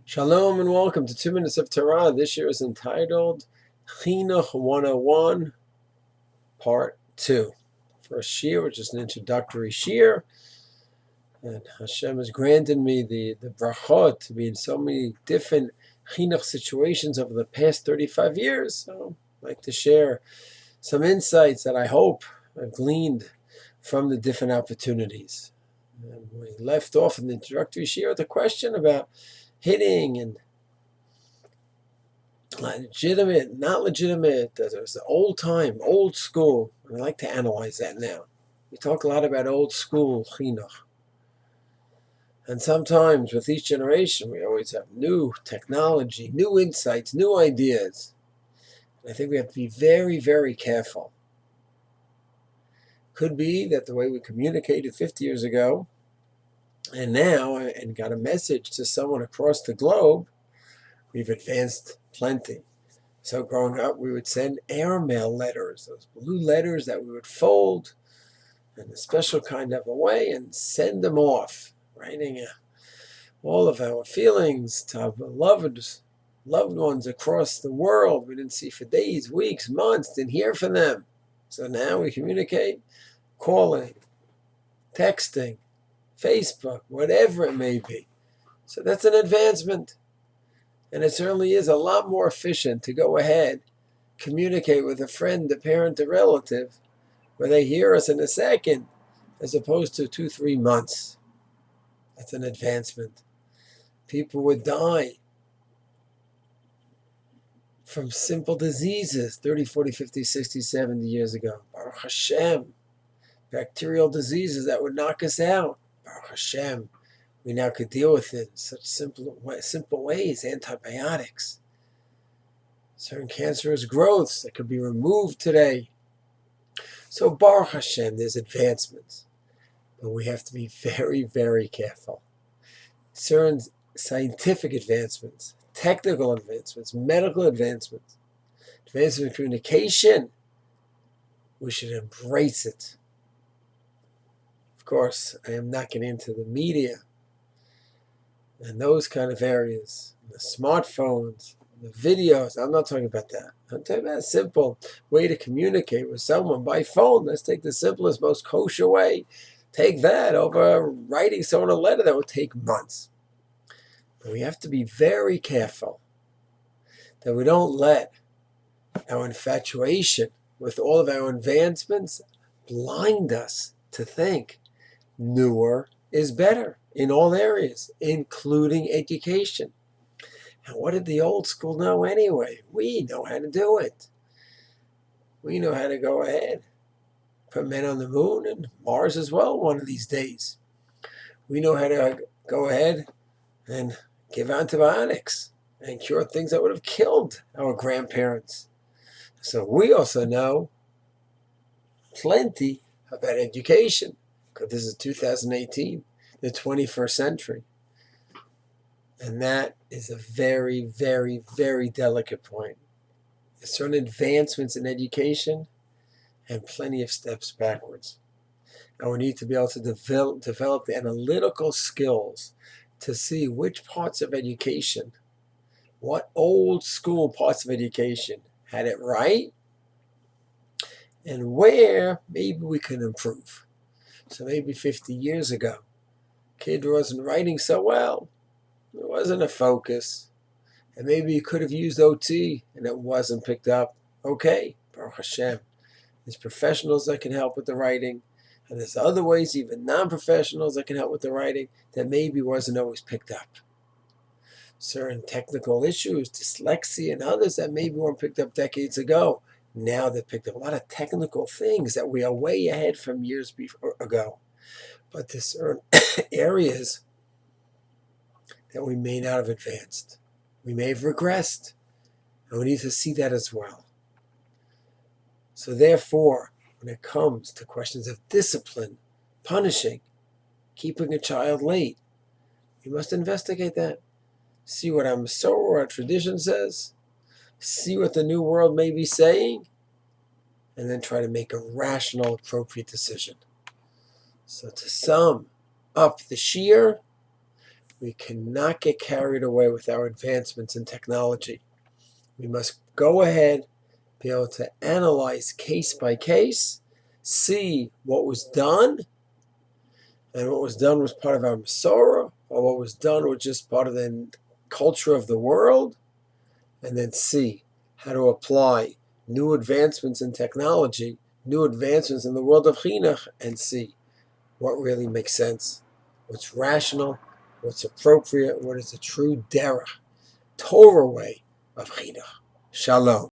Shalom and welcome to 2 Minutes of Torah. This year is entitled Chinuch 101, Part 2. First shir, which is an introductory shir. And Hashem has granted me the brachot to be in so many different chinuch situations over the past 35 years. So I'd like to share some insights that I hope I've gleaned from the different opportunities. And we left off in the introductory shir with a question about hitting and legitimate, not legitimate. There's the old time, old school. I like to analyze that now. We talk a lot about old school chinuch. And sometimes with each generation, we always have new technology, new insights, new ideas. And I think we have to be very, very careful. Could be that the way we communicated 50 years ago and now, and got a message to someone across the globe, we've advanced plenty. So growing up, we would send airmail letters, those blue letters that we would fold in a special kind of a way and send them off, writing all of our feelings to our loved ones across the world. We didn't see for days, weeks, months, didn't hear from them. So now we communicate, calling, texting, Facebook, whatever it may be. So that's an advancement. And it certainly is a lot more efficient to go ahead, communicate with a friend, a parent, a relative, where they hear us in a second, as opposed to 2-3 months. That's an advancement. People would die from simple diseases 30, 40, 50, 60, 70 years ago. Baruch Hashem. Bacterial diseases that would knock us out. Baruch Hashem. We now could deal with it in such simple ways, antibiotics. Certain cancerous growths that could be removed today. So Baruch Hashem, there's advancements. But we have to be very, very careful. Certain scientific advancements, technical advancements, medical advancements, advancement in communication, we should embrace it. Of course, I am not getting into the media and those kind of areas, the smartphones, the videos. I'm not talking about that. I'm talking about a simple way to communicate with someone by phone. Let's take the simplest, most kosher way. Take that over writing someone a letter that would take months. But we have to be very careful that we don't let our infatuation with all of our advancements blind us to think newer is better in all areas, including education. And what did the old school know anyway? We know how to do it. We know how to go ahead, put men on the moon and Mars as well one of these days. We know how to go ahead and give antibiotics and cure things that would have killed our grandparents. So we also know plenty about education, because this is 2018. The 21st century. And that is a very, very, very delicate point. There's certain advancements in education and plenty of steps backwards. And we need to be able to develop the analytical skills to see which parts of education, what old school parts of education had it right, and where maybe we can improve. So maybe 50 years ago, kid wasn't writing so well. It wasn't a focus. And maybe you could have used OT and it wasn't picked up. Okay, Baruch Hashem. There's professionals that can help with the writing. And there's other ways, even non-professionals that can help with the writing that maybe wasn't always picked up. Certain technical issues, dyslexia and others that maybe weren't picked up decades ago. Now they're picked up. A lot of technical things that we are way ahead from years ago. But there's certain areas that we may not have advanced. We may have regressed. And we need to see that as well. So therefore, when it comes to questions of discipline, punishing, keeping a child late, we must investigate that. See what our Masorah or our tradition says. See what the new world may be saying. And then try to make a rational, appropriate decision. So to sum up the shir, We cannot get carried away with our advancements in technology. We must go ahead, be able to analyze case by case, see what was done, and what was done was part of our Masorah, or what was done was just part of the culture of the world, and then see how to apply new advancements in technology, new advancements in the world of Chinuch, and see what really makes sense, what's rational, what's appropriate, what is the true derech, Torah way of Chinuch. Shalom.